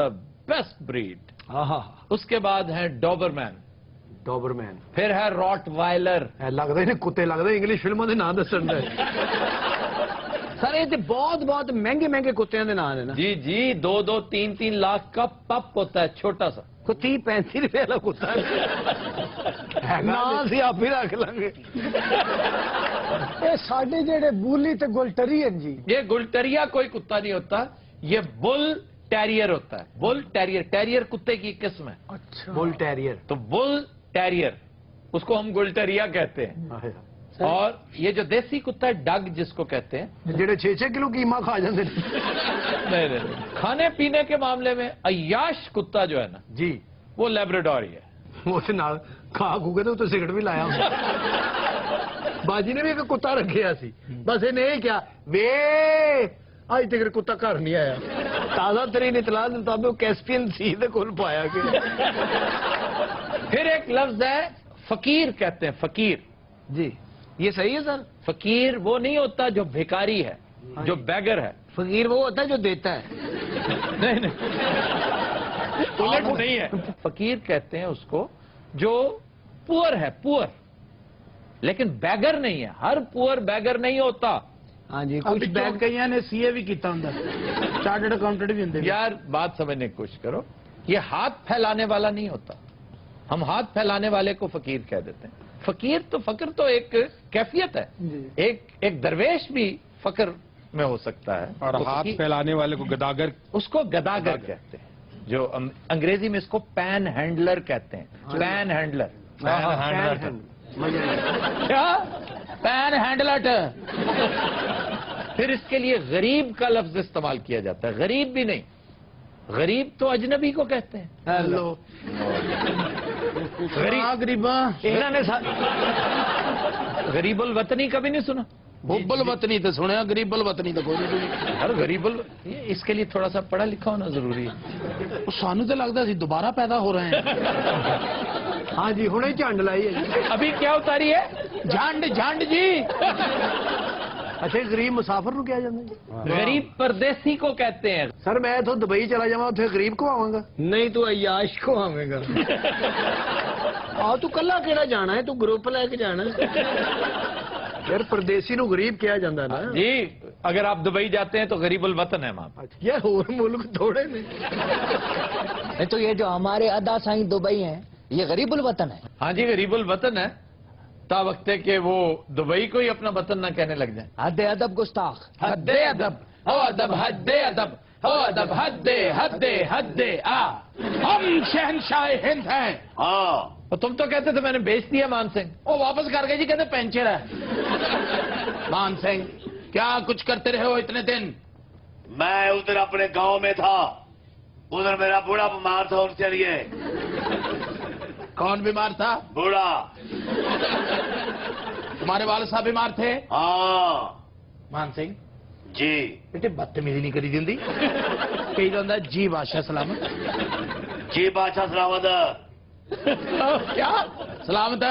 best breed. उसके बाद है डॉबरमैन, डॉबरमैन। फिर है रॉटवाइलर। लगता ही नहीं कुत्ते लगते, इंग्लिश फिल्मों के नाम दसन दे। सर, ये बहुत बहुत महंगे महंगे कुत्तियों के नाम है ना? जी जी, 2-2, 3-3 लाख का पप होता है, छोटा सा। को 30-35 रुपए वाला कुत्ता ना सी आप ही रख लेंगे। ये साडे जेड़े बूली ते गुलटरीयन जी, ये गुलटरिया कोई कुत्ता नहीं होता, ये बुल टेरियर होता है। बुल टेरियर, टेरियर कुत्ते की किस्म है। अच्छा, बुल टेरियर। तो बुल टेरियर, उसको हम गुलटरिया कहते हैं। और ये जो देसी कुत्ता है, डग जिसको कहते हैं, जेड़े 6-6 किलो कीमा खा जाते नहीं, खाने पीने के मामले में अय्याश कुत्ता जो है ना जी, वो लैब्राडोर ही है। वो नाल खा खूगे तो सिगरेट भी लाया बाजी ने भी एक कुत्ता रखे सी, बस इन्हें क्या वे अज तक कुत्ता घर नहीं आया। ताजा तरीन इतला के मुताबिक कैस्पियन सी दे कोल पाया गया। फिर एक लफ्ज है फकीर कहते हैं, फकीर। जी, ये सही है सर। फकीर वो नहीं होता जो भिखारी है, जो बैगर है। फकीर वो होता है जो देता है। नहीं, उलट नहीं है। फकीर कहते हैं उसको जो पुअर है, पुअर, लेकिन बैगर नहीं है। हर पुअर बैगर नहीं होता। हाँ जी, कुछ बैग कई ने सीए भी किया होंगे, चार्टर्ड अकाउंटेंट भी होंगे। यार बात समझने की कोशिश करो, ये हाथ फैलाने वाला नहीं होता। हम हाथ फैलाने वाले को फकीर कह देते हैं। फकीर तो, फकर तो एक कैफियत है, एक दरवेश भी फकर में हो सकता है। और तो हाथ फैलाने वाले को गदागर, उसको गदागर कहते हैं, जो अंग्रेजी में इसको पैन हैंडलर कहते हैं। पैन हैंडलर, क्या पैन हैंडलर। फिर इसके लिए गरीब का लफ्ज इस्तेमाल किया जाता है। गरीब भी नहीं, गरीब तो अजनबी को कहते हैं। हेलो गरीबा, इन्होंने गरीबुल वतनी कभी नहीं सुना? बुब्बल वतनी तो सुने, गरीबल वतनी तो कोई नहीं सुनी। अरे गरीबुल, इसके लिए थोड़ा सा पढ़ा लिखा होना जरूरी है। सानू तो लगता सी दोबारा पैदा हो रहे हैं। हाँ जी, हुणे झंड लाई है। अभी क्या उतारी है? झंड, झंड जी। अच्छा, गरीब मुसाफिर नु क्या जाता? गरीब परदेसी को कहते हैं। सर, मैं तो दुबई चला जावा, उसे गरीब को आवांगा? नहीं, तू अयाश को आवेगा। तू कला केड़ा जाना है, तू ग्रुप लेके जाना है। यार, परदेसी नु गरीब किया जाता ना जी, अगर आप दुबई जाते हैं तो गरीबुल वतन है वहां पर। यार और मुल्क थोड़े ने। नहीं तो ये जो हमारे अदा साईं दुबई हैं, ये गरीबुल वतन है। हाँ जी, गरीबुल वतन है, ता वक्त है कि वो दुबई को ही अपना वतन ना कहने लग जाए। हद अदब गुस्ताख। हद्दे अदब, हो अदब, हद्दे अदब, हो अदब, हद्दे हद्दे हद्दे आ। हम शहनशाह हिंद हैं। हाँ, और तुम तो कहते थे मैंने बेच दिया मान सिंह। वो वापस कर गए जी, कहते पेंचर है। मान सिंह क्या कुछ करते रहे हो इतने दिन? मैं उधर अपने गांव में था, उधर मेरा बूढ़ा बीमार था, उनसे लिए। कौन बीमार था? बूढ़ा। तुम्हारे वाले साहब बीमार थे? हाँ मान सिंह जी। बेटे बदतमीजी नहीं करी जिंदी। कही जाता है जी बादशाह सलामत। जी बादशाह सलामत। क्या सलामत है?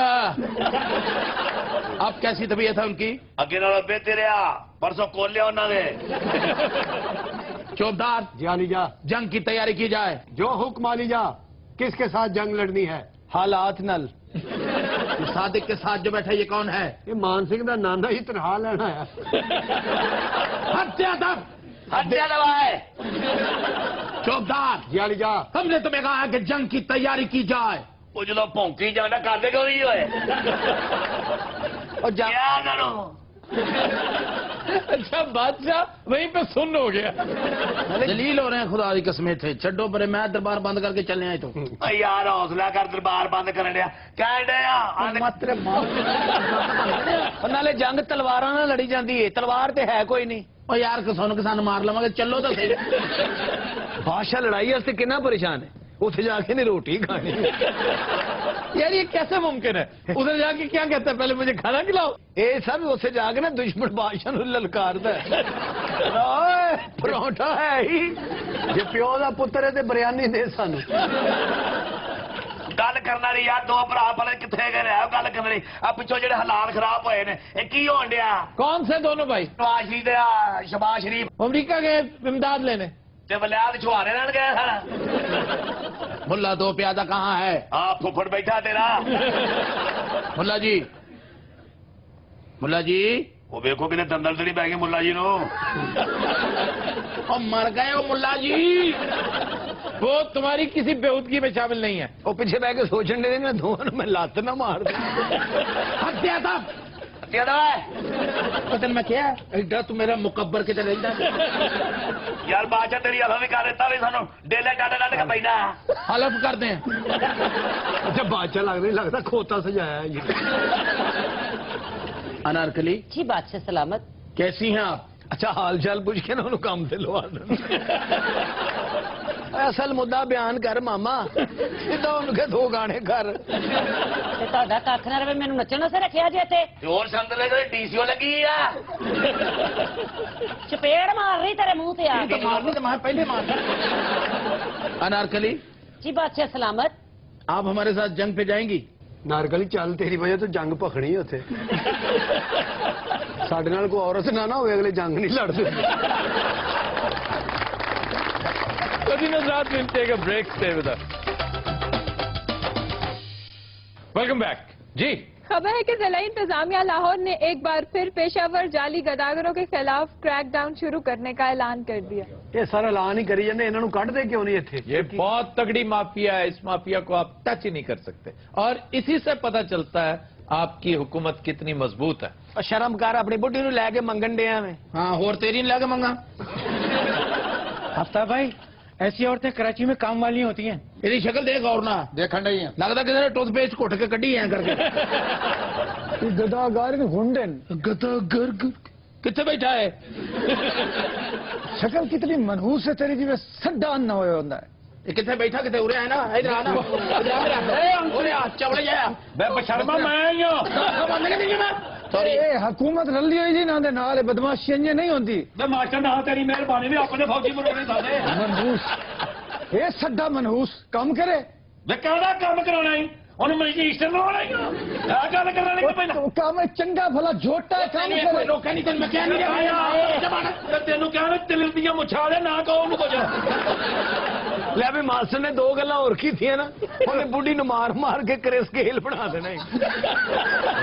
अब कैसी तबीयत है उनकी? अगे नालों बेहतर रहा, परसों खोल लिया उन्होंने। चौबदार जी अली जा, जंग की तैयारी की जाए। जो हुक्म अली जा। किसके साथ जंग लड़नी है? हालात नल। सादिक के साथ जो बैठा ये कौन है? ये मान सिंह का नाना ही तनहा लेना है। हत्या दब, हत्या दबाए। चौबदार जी अली जा, हमने तुम्हें कहा है कि जंग की तैयारी की जाए। वो जो भौंकी जाना कर दे क्यों नहीं हुए? और जा क्या करो? अच्छा बादशाह वहीं पे सुन हो गया। जलील हो रहे हैं खुदा की कसमें थे। छड्डो परे, मैं दरबार बंद करके चलने आए तो। यार हौसला कर, दरबार बंद कर दिया। क्या मात्र नाले जंग तलवारां नाल लड़ी जाती है, तलवार ते है कोई नहीं। और यार किसान मार लवांगे, चलो तो सही। बादशाह लड़ाई वास्ते कितना परेशान है, उसे जाके नहीं रोटी खानी। यार ये कैसे मुमकिन है? उधर जाके क्या कहता है, पहले मुझे खाना खिलाओ। ये सब उसे जाके ना दुश्मन बादशाह ਨੂੰ ਲਲਕਾਰਦਾ ਹੈ। ਪਰੌਂਠਾ ਹੈ ਹੀ ਜੇ ਪਿਓ ਦਾ ਪੁੱਤਰ ਹੈ ਤੇ ਬਿਰਿਆਨੀ ਦੇ ਸਾਨੂੰ। गल करना नहीं यार, दो भरा भले कितने गए रहे गल करना नहीं। अब पिछो जेडे हालात खराब होए ने, ये की होन दिया? कौन से दोनों भाई? नवाज शरीफ ते शहबाज शरीफ अमरीका गए इमदाद लेने। ते वलियाद छुहारे लेन गए सर। मुल्ला दो प्यादा कहाँ है? हाँ फुफड़ बैठा तेरा। मुल्ला जी, मुल्ला जी वो देखो कितने दंदल तो नहीं पै गए मुल्ला जी नो। और मर गए हो मुल्ला जी। वो तुम्हारी किसी बेहूदगी में शामिल नहीं है। ਉਹ ਪਿੱਛੇ ਬਹਿ ਕੇ ਸੋਚਣ ਦੇ ਨਾ ਦੋਵਾਂ ਨੂੰ ਮੈਂ ਲੱਤ ਨਾ ਮਾਰ ਦਾਂ। हत्या था क्या दवा है? पता मैं क्या है तू मेरा मुकब्बर के चले यार बादशाह तेरी हवा भी कर देता भी सानू डेले डाले डाले का पैना। हलफ कर दें। ਅੱਛਾ ਬਾਦਸ਼ਾਹ ਲੱਗਦਾ ਨਹੀਂ ਲੱਗਦਾ ਖੋਤਾ ਸਜਾਇਆ ਜੀ। अनारकली जी बादशाह सलामत। कैसी हैं आप? ਅੱਛਾ ਹਾਲ ਚਾਲ ਪੁੱਛ ਕੇ ਨਾ ਉਹਨੂੰ ਕੰਮ ਤੇ ਲਵਾ ਦੇਣ। ਅਸਲ ਮੁੱਦਾ ਬਿਆਨ ਕਰ ਮਾਮਾ, ਸਿੱਧਾ ਉਹਨੂੰ ਕਹੇ ਦੋ ਗਾਣੇ ਕਰ। ਤੇ ਤੁਹਾਡਾ ਕੱਖ ਨਾ ਰਵੇ, ਮੈਨੂੰ ਨੱਚਣ ਵਾਸਤੇ ਰੱਖਿਆ ਜੇ ਇੱਥੇ। जोर संद ले गए डीसीओ लगी है। ਚਪੇੜ ਮਾਰ ਰਹੀ ਤੇਰੇ ਮੂੰਹ ਤੇ ਆ तो ਕੇ। मारनी तो मैं पहले मार। अनारकली जी बादशाह सलामत। आप हमारे साथ जंग पे जाएंगी? ਨਾਰਗਲੀ ਚੱਲ, ਤੇਰੀ ਵਜ੍ਹਾ ਤੋਂ ਜੰਗ ਭਖਣੀ ਉੱਥੇ। ਸਾਡੇ ਨਾਲ ਕੋਈ ਔਰਤ ਨਾ ਨਾ ਹੋਵੇ, ਅਗਲੇ ਜੰਗ ਨਹੀਂ ਲੜਦੇ। Break stay with us. Welcome back जी। खबर है कि जिला इंतजामिया लाहौर ने एक बार फिर पेशावर जाली गदागरों के खिलाफ क्रैकडाउन शुरू करने का ऐलान कर दिया। ਇਹ ਸਾਰਾ ਐਲਾਨ ਹੀ ਕਰੀ ਜਾਂਦੇ, ਇਹਨਾਂ ਨੂੰ ਕੱਢਦੇ ਕਿਉਂ ਨਹੀਂ ਇੱਥੇ? ये बहुत तगड़ी माफिया है, इस माफिया को आप टच ही नहीं कर सकते। और इसी से पता चलता है आपकी हुकूमत कितनी मजबूत है। ਉਹ ਸ਼ਰਮ ਕਰ, ਆਪਣੀ ਬੁੱਢੀ ਨੂੰ ਲੈ ਕੇ ਮੰਗਣ ਡਿਆ ਮੈਂ। हाँ और तेरी नहीं लगे मंगा। आफ्ताब भाई, ऐसी औरतें कराची में काम वाली होती हैं। तेरी शक्ल देख और ना देखण नहीं है। लगता किसी ने टूथपेस्ट घुट के कड़ी है करके। गदागार हुंडन गदागर कितने बैठा है? शक्ल कितनी मनहूस है तेरी, जिਵੇਂ सड्डा ना होया होता है। ये कितने बैठा कितने उरे है ना, इधर आना, इधर आ मेरा उरे आ चवड़े जाया मैं बशर्मा मैं ही हूं। सॉरी ए हुकूमत रली हुई जी ना दे नाल बदमाशी इंज नहीं होंदी। मैं मास्टर ना तेरी मेहरबानी भी अपने फौजी बनोगे सारे। मनहूस ए सड्डा मनहूस काम करे। मैं कहना काम कराना ही ਉਹਨੂੰ ਮਜਿਸਟਰ ਬਣਾਉਣਾ ਹੀ ਆ ਗੱਲ ਕਰਨਾ ਨਹੀਂ ਪੈਂਦਾ। काम चंगा भला झोटा है काम करे। रोका नहीं मैं क्या नहीं ਤੈਨੂੰ ਕਿਹਾ ਨਾ ਤਿਲ ਦੀਆਂ ਮੁੱਛਾਂ ਦੇ ਨਾ ਕਹੋ ਉਹਨੂੰ ਕੁਝ। ਲੈ ਵੀ ਮਾਸਟਰ ਨੇ ਦੋ ਗੱਲਾਂ ਹੋਰ ਕੀਤੀਆਂ ਨਾ, ਉਹਨੇ ਬੁੱਢੀ ਨੂੰ ਮਾਰ ਮਾਰ ਕੇ ਕਰੇ ਸਕੇਲ ਬਣਾ ਦੇਣਾ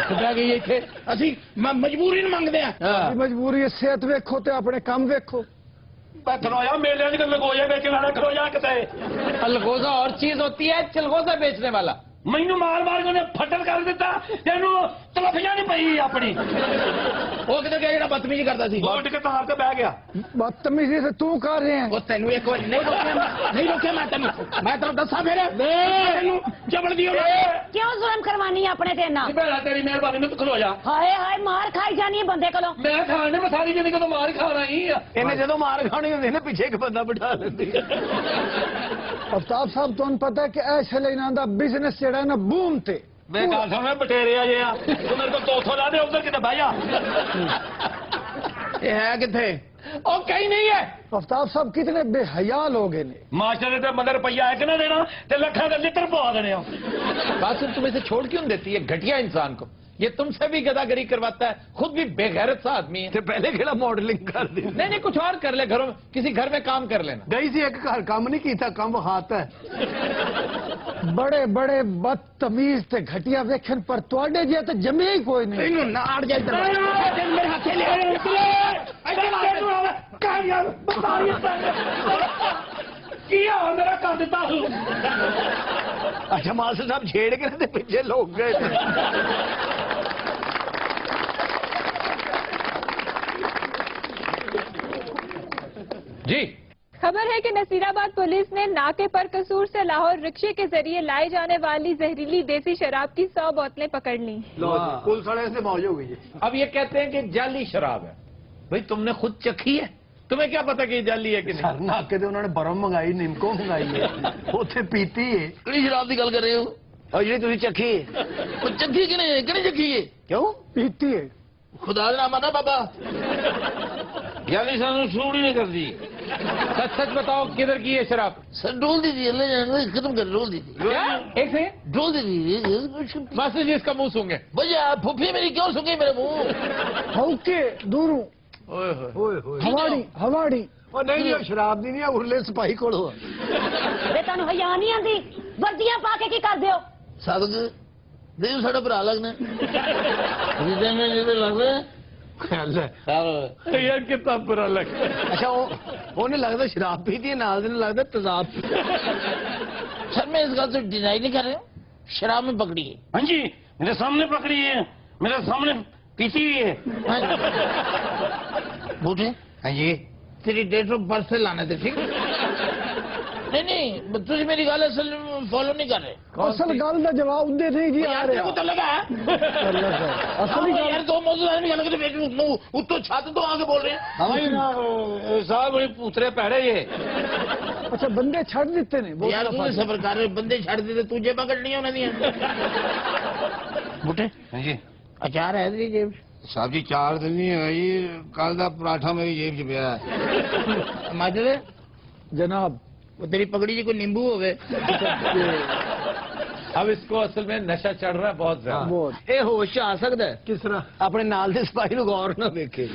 ਕਿੱਦਾਂ ਗਈ ਇੱਥੇ ਅਸੀਂ ਮਜਬੂਰੀ ਨੂੰ ਮੰਗਦੇ ਆ। ਮਜਬੂਰੀ ਹੈ, ਸਿਹਤ ਵੇਖੋ ਤੇ ਆਪਣੇ ਕੰਮ ਵੇਖੋ। खलोया मेले लगोया बेचने वाला खलोया कितने अलगोजा और चीज होती है, चिलगोजा बेचने वाला। मैनू मार मार के फटल कर दिता, तेनू तलफियां नहीं पई अपनी। वो किधर गया जेड़ा बदतमीजी करता सी? उठ के तार ते बह गया। बदतमीजी से तू कर रहे हैं। वो तेनू एक बार नहीं रोके मैं तेनू दसा फिर तेनू जबड़ दियो क्यों जुल्म करवानी है अपने ते ना? बेड़ा तेरी मेहरबानी में तू खलो जा। हाय हाय मार खाई जानी है बंदे कोलों। मैं खाने में सारी जिंदगी तो मार खाना ही है। इन्हें जदों मार खानी होंदी ना पिछे एक बंदा बिठा लेंदी। अफ्ताब साहब तुहानू पता है कि ऐसे लेना दा बिजनेस जेड़ा ना बूम ते मैं गल सुन बटेरे आ जे तू मेरे को 200 ला दे, उधर किते बह जा। ये है किथे? ओ कहीं नहीं है। अफ्ताब साहब कितने बेहया लोग हैं। मास्टर ने तो मदर रुपया एक ना देना ते लखा के लिटर पवा देने। कासिम तुम इसे छोड़ क्यों देती है घटिया इंसान को? ये तुमसे भी गदागरी करवाता है, खुद भी बेगैरत सा आदमी है। तो पहले खेला मॉडलिंग कर दी। नहीं नहीं, कुछ और कर ले, घरों में किसी घर में काम कर लेना। गई सी एक घर काम नहीं किया, काम हाथ है। बड़े बड़े बदतमीज ते घटिया वेखन पर तुहाडे जे तो जमे ही कोई नहीं। इन्हों नाड़ जाए मेरे हाथे ले किया मेरा कर दिता। अच्छा मास्टर साहब छेड़ के ना पीछे लोग गए। जी खबर है कि नसीराबाद पुलिस ने नाके पर कसूर से लाहौर रिक्शे के जरिए लाई जाने वाली जहरीली देसी शराब की 100 बोतलें पकड़ ली। पुलिस वाले से मौज हो गई। अब ये कहते हैं कि जाली शराब है। भाई तुमने खुद चखी है, तुम्हें क्या पता कि ये जाली है कि नहीं? सर नाके उन्होंने बरम मंगाई, निमको मंगाई है, उसे पीती है। ਕਿਹੜੀ ਸ਼ਰਾਬ ਦੀ ਗੱਲ ਕਰ ਰਹੇ ਹੋ? और जी तुझे चखी है? ਉਹ ਚੱਕੀ ਕਿਹਨੇ ਚੱਕੀ ਹੈ? क्यों पीती है? ਖੁਦਾ ਦਾ ਨਾਮ ਆਦਾ ਬਾਬਾ जाली सानू सूट ही नहीं करती। सच सच बताओ किधर की है शराब? सर डोल दी थी अल्लाह जाने खत्म कर डोल दी थी क्या? एक से डोल दी थी मास्टर जी इसका मुंह सूंघे। भैया फुफी मेरी क्यों सुन गई मेरे मुंह? हौके दूरों हवाड़ी हवाड़ी और नहीं नहीं शराब दी नहीं है, उरले सिपाही कोलो वे तनु हया नहीं आंदी, वर्दियां पा के की कर दियो? सादक देव साडा भरा लगना जिदे में जिदे लगदा ख्याल है। यार कितना बुरा लग। अच्छा उन्हें लगता शराब पीती है, नाल दिन लगता तेजाब। सर मैं इस बात से डिनाई नहीं कर रहा हूँ, शराब में पकड़ी है। हाँ जी मेरे सामने पकड़ी है, मेरे सामने पीती हुई है। बूढ़े हाँ जी तेरी डेट ऑफ बर्थ से लाना थे, ठीक नहीं तुझे मेरी गल असल फॉलो नहीं कर रहे। असल गल का जवाब दे नहीं जी आ रहा। तो लगा असली गल यार दो मौजूद आदमी अलग उत्तो छत तो आके बोल रहे हैं। साहब बड़ी पूतरे पैड़े ये। अच्छा बंदे छड़ देते ने यार तू सबर कर रहे बंदे छड़ देते तुझे पकड़नियां उन्हें दियां। बूटे हाँ जी अचार है तेरी जेब साहब जी 4 दिन नहीं है जी, कल का पराठा मेरी जेब च पिया है। माजरे जनाब वो तेरी पगड़ी जी कोई नींबू हो गए। अब इसको असल में नशा चढ़ रहा है बहुत ज्यादा। बहुत ए होश आ सकता है किस तरह अपने नाल दे सिपाही नु गौर ना देखे।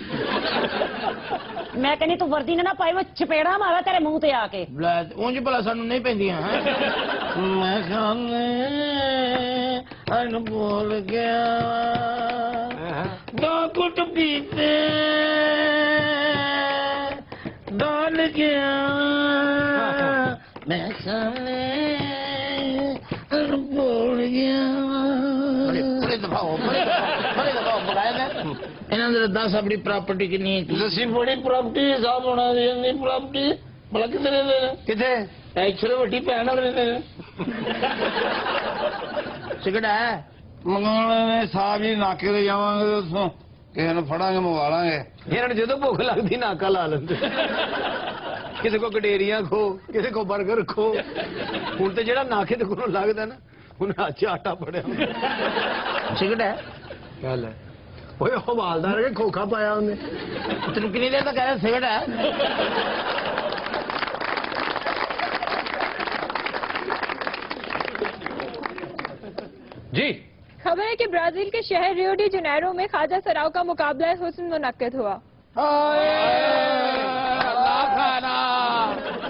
मैं कहनी तू वर्दी ने ना पाई, मैं चपेड़ा मारा तेरे मुंह ते आके। ਉਂਝ ਭਲਾ ਸਾਨੂੰ ਨਹੀਂ ਪੈਂਦੀਆਂ ਮੈਂ ਖਾਣੇ ਅਨ ਭੁੱਲ ਗਿਆ ਦੋ ਕੁੱਟ ਪੀਤੇ ਡਾਲ ਗਿਆ ਮੈਂ ਖਾਣੇ ਅਨ ਭੁੱਲ ਗਿਆ ਬੜੇ ਦਫਾਓ ਬਗਾਇਆ ਇਹਨਾਂ ਦੇ 10 ਆਪਣੀ ਪ੍ਰਾਪਰਟੀ ਕਿੰਨੀ ਹੈ? ਅਸੀਂ ਬੜੀ ਪ੍ਰਾਪਰਟੀ ਹਿਸਾਬ ਹੋਣਾ ਦੀ ਪ੍ਰਾਪਰਟੀ ਭਲਾ ਕਿੱਥੇ ਰਹਿੰਦੇ ਨੇ? किथे ਐਕਚੁਅਲੀ ਵੱਡੀ ਭੈਣ ਨਾਲ ਰਹਿੰਦੇ ਨੇ। ਸਿਗੜਾ ਹੈ ਮੰਗਾਉਣੇ ਸਾਹਿਬ ਜੀ ਨਾਕੇ ਤੇ ਜਾਵਾਂਗੇ ਉਸੋਂ ਕਿਸੇ ਨੂੰ ਫੜਾਂਗੇ ਮੰਗਵਾ ਲਾਂਗੇ। ਇਹਨਾਂ ਨੂੰ ਜਦੋਂ ਭੁੱਖ ਲੱਗਦੀ ਨਾਕਾ ਲਾ ਲੈਂਦੇ। ਕਿਸੇ ਕੋ ਗਡੇਰੀਆਂ ਖੋ, ਕਿਸੇ ਕੋ 버ਗਰ ਖੋ। ਹੁਣ ਤੇ ਜਿਹੜਾ ਨਾਕੇ ਤੇ ਕੋਲੋਂ ਲੱਗਦਾ ਨਾ ਉਹਨੇ ਅੱਜ ਆਟਾ ਫੜਿਆ। ਸਿਗੜਾ ਹੈ ਗੱਲ ਹੈ ਓਏ ਹਵਾਲਦਾਰ ਕੇ ਖੋਖਾ ਪਾਇਆ ਉਹਨੇ। ਤੈਨੂੰ ਕਿੰਨੀ ਦੇਰ ਤੱਕ ਕਹਿ ਸਿਗੜਾ ਹੈ? जी खबर है कि ब्राजील के शहर रियो डी जनेरो में ख्वाजा सराव का मुकाबला हुस्न मुनक्किद हुआ।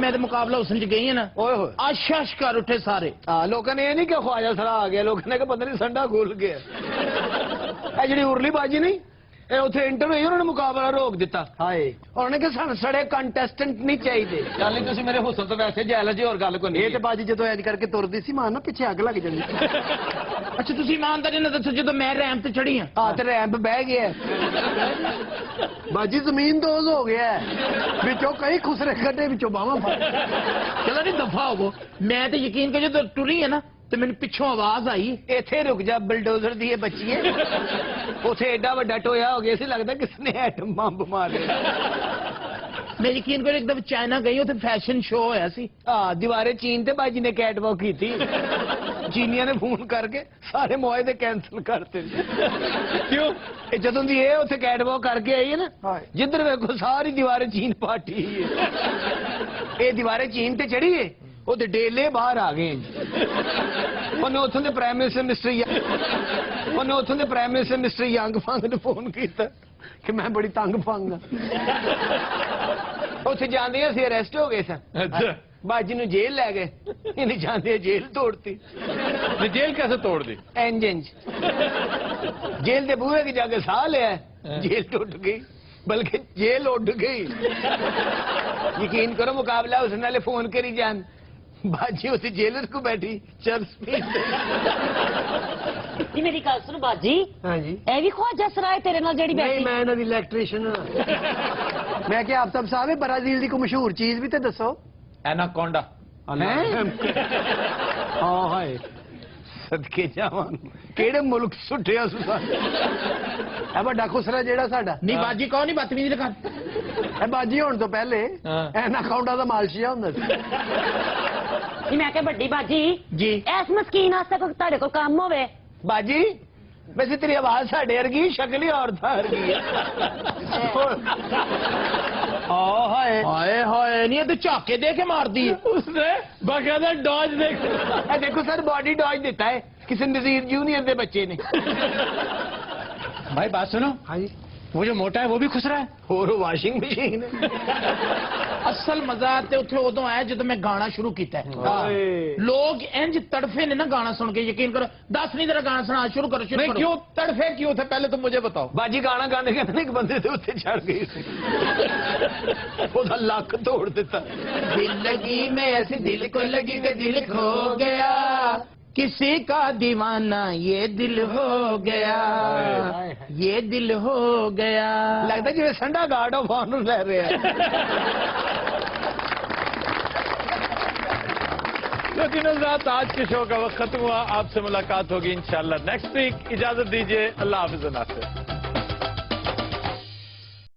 मैं तो मुकाबला हुसन च गई है ना ਓਏ ਹੋਏ आशाश कर उठे सारे ਹਾਂ ਲੋਕਾਂ ਨੇ ਇਹ ਨਹੀਂ ਕਿ ਖਵਾਜਾ ਸਰਾ ਆ ਗਿਆ, ਲੋਕਾਂ ਨੇ ਕਿ ਪਤਾ ਨਹੀਂ ਸੰਡਾ ਖੁੱਲ ਗਿਆ। ਇਹ ਜਿਹੜੀ ਉਰਲੀ ਬਾਜੀ ਨਹੀਂ, ਇਹ ਉੱਥੇ ਇੰਟਰ ਹੋਈ, ਉਹਨਾਂ ਨੇ ਮੁਕਾਬਲਾ ਰੋਕ ਦਿੱਤਾ। ਹਾਏ ਉਹਨਾਂ ਨੇ ਕਿ ਸਾਨੂੰ ਸੜੇ ਕੰਟੈਸਟੈਂਟ ਨਹੀਂ ਚਾਹੀਦੇ। ਚੱਲ ਨਹੀਂ ਤੁਸੀਂ ਮੇਰੇ ਹੁਸਨ ਤੋਂ ਵੈਸੇ ਜੈਲ ਜੀ, ਹੋਰ ਗੱਲ ਕੋਈ ਨਹੀਂ। ਇਹ ਤੇ ਬਾਜੀ ਜਦੋਂ ਐਜ ਕਰਕੇ ਤੁਰਦੀ ਸੀ ਮਾਨ ਨਾ ਪਿੱਛੇ ਅੱਗ ਲੱਗ ਜਾਂਦੀ। अच्छा तुसी ईमानदारी ना दसो जो मैं रैम ते चढ़ी हां ਹਾਂ ਤੇ ਰੈਂਪ ਬਹਿ ਗਿਆ ਬਾਜੀ, ਜ਼ਮੀਨ ਦੋਜ਼ ਹੋ ਗਿਆ ਵਿੱਚੋਂ ਕਈ ਖੁਸਰੇ ਕੱਢੇ, ਵਿੱਚੋਂ ਬਾਹਾਂ ਫੜ। चलो नहीं दफा हो मैं तो यकीन कर जो टुरी है ना तो मैंने पिछों आवाज आई ਇੱਥੇ ਰੁਕ ਜਾ ਬਲਡੋਜ਼ਰ ਦੀ ਇਹ ਬੱਚੀਏ। ਉੱਥੇ ਐਡਾ ਵੱਡਾ ਟੋਇਆ ਹੋ ਗਿਆ ਸੀ, ਲੱਗਦਾ ਕਿਸ ਨੇ ਐਟਮ ਬੰਬ ਮਾਰਿਆ। मैं यकीन कर एकदम चाइना गई उथे फैशन शो होया सी ਹਾਂ ਦੀਵਾਰੇ ਚੀਨ ਤੇ ਬਾਜੀ ਨੇ ਕੈਟ ਵਾਕ ਕੀਤੀ। ਚੀਨੀਆਂ ਨੇ ਫੋਨ ਕਰਕੇ ਸਾਰੇ ਮੁਆਹਦੇ ਕੈਂਸਲ ਕਰਤੇ। क्यों? ਇਹ ਜਦੋਂ ਦੀ ਇਹ ਉੱਥੇ ਕੈਟ ਵਾਕ ਕਰਕੇ ਆਈ ਹੈ ਨਾ, ਜਿੱਧਰ ਵੇਖੋ ਸਾਰੀ ਦੀਵਾਰੇ ਚੀਨ ਪਾਟੀ ਹੈ। ਇਹ ਦੀਵਾਰੇ ਚੀਨ ਤੇ ਚੜੀ ਹੈ, ਉਹਦੇ ਡੇਲੇ ਬਾਹਰ ਆ ਗਏ। ਉਹਨੇ ਉੱਥੋਂ ਦੇ ਪ੍ਰਾਈਮ ਮਿਨਿਸਟਰ ਮਿਸਟਰ ਯੰਗ ਫੰਗ ਨੂੰ ਫੋਨ ਕੀਤਾ ਕਿ ਮੈਂ ਬੜੀ ਤੰਗ ਫੰਗ ਆ। ਉੱਥੇ ਜਾਂਦੇ ਅਸੀਂ ਅਰੈਸਟ ਹੋ ਗਏ ਸਨ। अच्छा ਬਾਜੀ ਨੂੰ ਜੇਲ੍ਹ ਲੈ ਗਏ, ਇਹਨੇ ਜਾਂਦੇ ਜੇਲ੍ਹ ਤੋੜਤੀ। ये जेल कैसे तोड़ दी? ਇੰਜਨ ਜੇਲ੍ਹ ਦੇ ਬੂਹੇ ਕੇ ਜਾ ਕੇ ਸਾਹ ਲਿਆ, ਜੇਲ੍ਹ ਟੁੱਟ ਗਈ, ਬਲਕਿ ਜੇਲ੍ਹ ਉੱਡ ਗਈ। ਯਕੀਨ ਕਰੋ ਮੁਕਾਬਲਾ ਉਸ ਨਾਲੇ ਫੋਨ ਕਰੀ ਜਾਣ, ਬਾਜੀ ਉੱਥੇ ਜੇਲਰ ਕੋ ਬੈਠੀ ਚਰਸ ਪੀ। ਜੀ ਮੇਰੀ ਗੱਲ ਸੁਣ ਬਾਜੀ, ਹਾਂਜੀ ਇਹ ਵੀ ਖਵਾਜਾ ਸਰਾਏ ਤੇਰੇ ਨਾਲ ਜਿਹੜੀ ਨਹੀਂ, ਬੈਠੀ ਮੈਂ ਇਹਨਾਂ ਦੀ ਇਲੈਕਟ੍ਰੀਸ਼ੀਅਨ ਹਾਂ। ਮੈਂ ਕਿਹਾ ਆਫਤਾਬ ਸਾਹਿਬ ਬ੍ਰਾਜ਼ੀਲ ਦੀ ਕੋਈ ਮਸ਼ਹੂਰ ਚੀਜ਼ ਵੀ ਤੇ ਦੱਸੋ। एनाकोंडा। ਹਾਂ ਹਾਏ ਸਦਕੇ ਜਾਵਾਂ, ਕਿਹੜੇ ਮੁਲਕ ਸੁੱਟਿਆ ਸੁਸਾ। ਇਹ ਵੱਡਾ ਖੁਸਰਾ ਜਿਹੜਾ ਸਾਡਾ नहीं बाजी कौन नहीं बदतमीजी लगा ਇਹ ਬਾਜੀ ਹੋਣ ਤੋਂ ਪਹਿਲੇ ਹਾਂ। ਐਨਾਕਾਉਂਡਾ ਦਾ ਮਾਲਸ਼ੀਆ ਹੁੰਦਾ ਸੀ। ਜੀ ਮੈਂ ਕਿਹਾ ਵੱਡੀ ਬਾਜੀ जी ਇਸ ਮਸਕੀਨ ਵਾਸਤੇ ਕੋਈ ਤੁਹਾਡੇ ਕੋਲ ਕੰਮ ਹੋਵੇ। ਬਾਜੀ ਵੈਸੇ ਤੇਰੀ ਆਵਾਜ਼ ਸਾਡੇ ਵਰਗੀ, ਸ਼ਕਲ ਹੀ ਔਰਤਾਂ ਵਰਗੀ ਹੈ। ਹਾਏ हाय हाय नहीं ये तो झाके दे के मार दी उसने बाकायदा डॉज देख। ਇਹ ਦੇਖੋ ਸਰ ਬਾਡੀ ਡॉज ਦਿੱਤਾ ਹੈ ਕਿਸੇ ਨਜ਼ੀਰ ਜੂਨੀਅਰ ਦੇ ਬੱਚੇ ਨੇ। भाई बात सुनो ਹਾਂਜੀ वो जो मोटा है वो भी खुसरा है ਹੋਰ ਵਾਸ਼ਿੰਗ ਮਸ਼ੀਨ असल मजा ते उथे उदों आया जदों मैं गाना शुरू किया हाय। लोग इंज तड़फे ने ना गाना सुन के। यकीन करो 10 नहीं तेरा गाना सुना शुरू करो शुरू नहीं करो। क्यों तड़फे क्यों थे पहले तो मुझे बताओ। ਬਾਜੀ ਗਾਣਾ ਗਾਣੇ ਕਹਿੰਦੇ ਇੱਕ ਬੰਦੇ ਦੇ ਉੱਤੇ ਚੜ ਗਈ ਸੀ, ਉਹਦਾ ਲੱਕ ਤੋੜ ਦਿੱਤਾ। दिल लगी में ऐसी दिल को लगी कि दिल खो गया, किसी का दीवाना ये दिल हो गया, ये दिल हो गया। ਲੱਗਦਾ ਜਿਵੇਂ ਸੰਡਾ ਗਾਰਡ ਆਫ ਆਨਰ ਲੈ ਰਿਹਾ। लेकिन आज के शो का वक्त खत्म हुआ, आपसे मुलाकात होगी इंशाल्लाह नेक्स्ट वीक। इजाजत दीजिए, अल्लाह हाफिज नासिर।